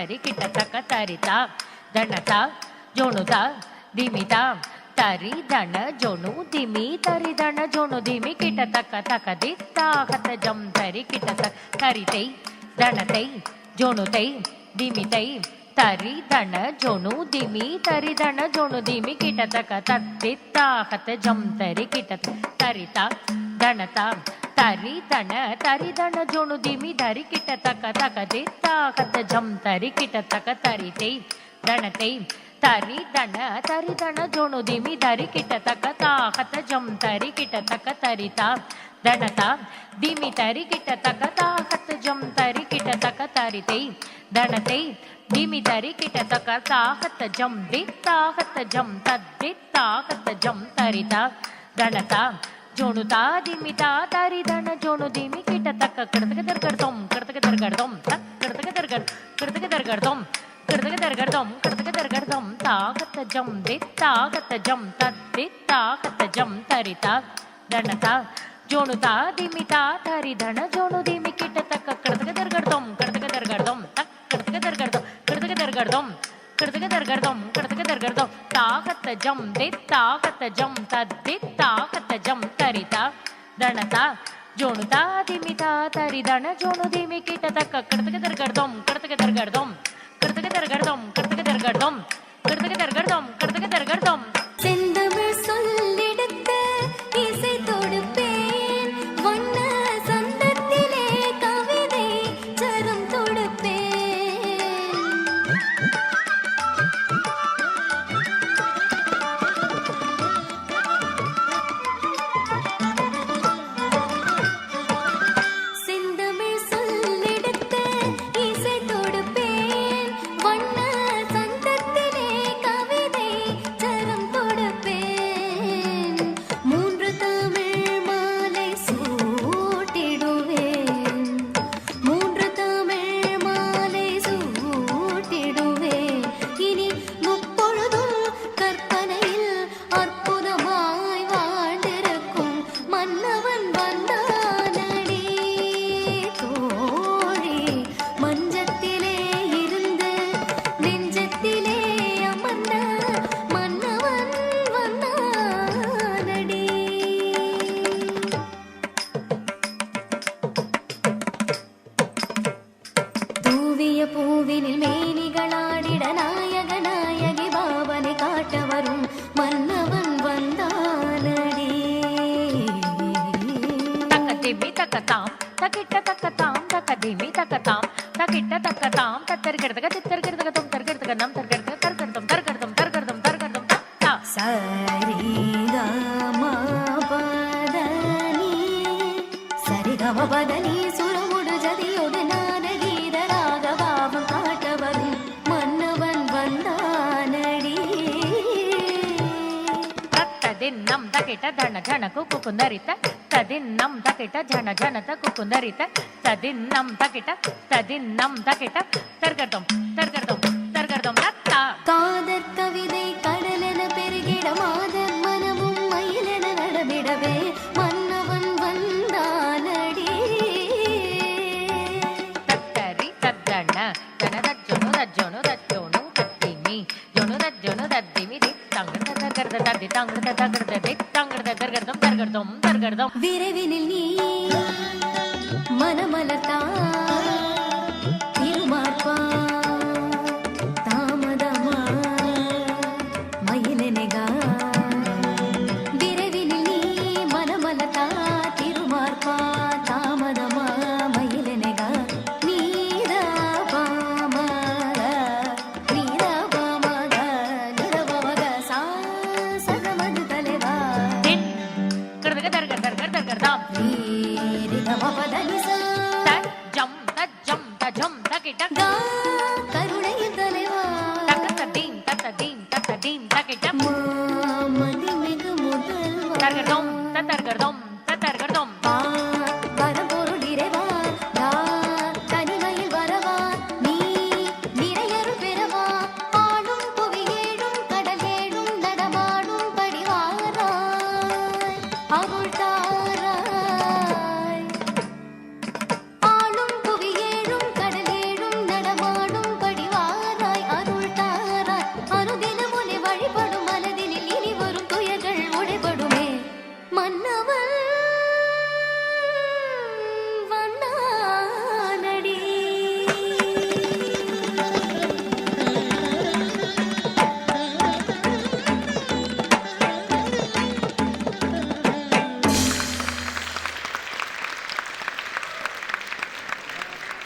ತರಿ ಕಿಟ ತಕ ತರಿತ ದಣತ ಜೋಣುತ ದಿಮಿತ ತರಿ ದಣ ಜೋಣು ದಿಮಿ ತರಿ ದಣ ಜೋಣು ದಿಮಿ ಕಿಟ ತಕ ತಕ ದಿತ್ತ ಹತ ಜಂ ತರಿ ಕಿಟ ತಕ ತರಿತೈ ದಣತೈ ಜೋಣುತೈ ದಿಮಿತೈ ತರಿ ದಣ ಜೋಣು ದಿಮಿ ತರಿ ದಣ ಜೋಣು ದಿಮಿ ಕಿಟ ತಕ ತದ್ದಿತ್ತ ಹತ ಜಂ ತರಿ ಕಿಟ ತರಿತ ದಣತ ತರಿ ದಣ ಜೋಣು ದಿಮಿ ಧರಿ ಕಿಟ ತಕ ತಕ ದಿತ್ತ ಹತ ಜಂ ತರಿ ಕಿಟ ತಕ ತರಿತೈ ದಣತೈ ತರಿ ದಣ ಜೋಣು ದಿಮಿ ಧರಿ ಕಿಟ ತಕ ತಾ ಹತ ಜಂ ತರಿ ಕಿಟ ತಕ ತರಿತ ದಣತ ದಿಮಿ ತರಿ ಕಿಟ ತಕ ತಾ ಹತ ಜಂ ತರಿ ಕಿಟ ತಕ ತರಿತೈ ದಣತೈ ದಿಮಿ ತರಿ ಕಿಟ ತಕ ತಾ ಹತ ಜಂ ದಿತ್ತ ಹತ ಜಂ ತದ್ದಿತ್ತ ಹತ ಜಂ ತರಿತ ದಣತ ಜೋಣುತ ದಿಮಿತ ತರಿ ದಣ ಜೋಣು ದಿಮಿ ಕಿಟ ತಕ ಕಡತಕ ದರ್ಗಡ್ದೊಂ ಕಡತಕ ದರ್ಗಡ್ದೊಂ ತಕ್ ಕಡತಕ ದರ್ಗಡ್ ಕಡತಕ ದರ್ಗಡ್ದೊಂ ಕಡತಕ ದರ್ಗಡ್ದೊಂ ಕಡತಕ ದರ್ಗಡ್ದೊಂ ತಾಗತ ಜಂ ದಿತ್ತಾಗತ ಜಂ ತದ್ದಿತ್ತಾಗತ ಜಂ ತರಿತ ದಣತ ಜೋಣುತ ದಿಮಿತ ತರಿ ದಣ ಜೋಣು ದಿಮಿ ಕಿಟ ತಕ ಕಡತಕ ದರ್ಗಡ್ದೊಂ ಕಡತಕ ದರ್ಗಡ್ದೊಂ ತಕ್ ಕಡತಕ ದರ್ಗಡ್ದೊಂ ಕಡತಕ ದರ್ಗಡ್ದೊಂ ಕಡತಕ ದರ್ಗಡ್ದೊಂ ಕಡತಕ ದರ್ಗಡ್ದೊಂ ತಾಗತ ಜಂ ದಿತ್ತಾಗತ ಜಂ ತದ್ದಿತ್ತಾಗತ ಜಂ ತರಿತ ದಣತ ಜೋಣುತ ದಿಮಿತ ತರಿ ದಣ ಜೋಣು ದಿಮಿ ಕಿಟ ತಕ ಕಡತಕ ದರ್ಗಡ್ದೊಂ ಕಡತಕ ದರ್ಗಡ್ದೊಂ ಕಡತಕ ದರ್ಗಡ್ದೊಂ ಕಡತಕ ದರ್ಗಡ್ದೊಂ கடுத்துக்கு தர்கர்தோம் கடுத்துக்கு தர்கர்தோம் செந்தமிழ் சொல்லிடுத்து இசை தொடுப்பேன் வண்ண சந்தத்திலே கவிதை சரம் தொடுப்பேன் செந்தமிழ் சொல்லிடுத்து இசை தொடுப்பேன் வண்ண பூவினில் மேனிகளாடிட நாயக நாயகி பாவனை காட்ட வரும் மன்னவன் வந்தானடி தக்கதிமி தக்கதாம் தக்கிட்ட தக்கதாம் தக்கதிமி தக்கதாம் தக்கிட்ட தக்கதாம் தத்தர்கிறதுக தித்தர்கிறதுக தும் தர்கிறதுக நம் தர்கிறதுக தர்கிறதும் தர்கிறதும் தர்கிறதும் தர்கிறதும் தா சரிகம பதனி சரிகம பதனி சுரமுடு ஜதியோடு நானகீத ராகபாவம் காட்ட வரும் மன்னவன் வந்தானடி தத்ததின்னம் தக்கிட்ட தன ஜனகு குகுந்தரித்த ததின்னம் தக்கிட்ட ஜன ஜனத குகுந்தரித்த ததின்னம் தக்கிட்ட தர்கிறதும் தர்கிறதும் தர்கிறதும் தத்தா காதற் கவிதை கடலென பெருகிட மாதர் மனமும் மயிலென நடமிடவே மன்னவன் வந்தானடி தத்தரி தத்தண்ண தனதஜ்ஜொனு தஜ்ஜொனு தஜ்ஜொனு தத்திமி ஜொனு தஜ்ஜொனு தத்திமி தித்தங்கட தர்கர்த தத்தி தங்கட தர்கர்த தித்தங்கட தர்கர்தம் தர்கர்தம் தர்கர்தம் விரைவினில் நீ மனமலர்த்தா திருமார்பா தாமதமா மயிலெனகா விரைவினில் நீ மனமலர்த்தா திருமார்பா தாமதமா மயிலெனகா நீரா பாமக நிரவமக சா சகமது தலைவா கர்தக தர்கர் தர்கர் தர்கர்தாம் ரீரிகமபதனிசா தஜ்ஜம் தஜ்ஜம் தஜம் தக்கிட்ட கருணையின் தலைவா தக்கதீம் தத்ததீம் தத்ததீம் தக்கிட்ட மாமதி மிகு முதல்வா தர்கர்தம் தர்கர்தம்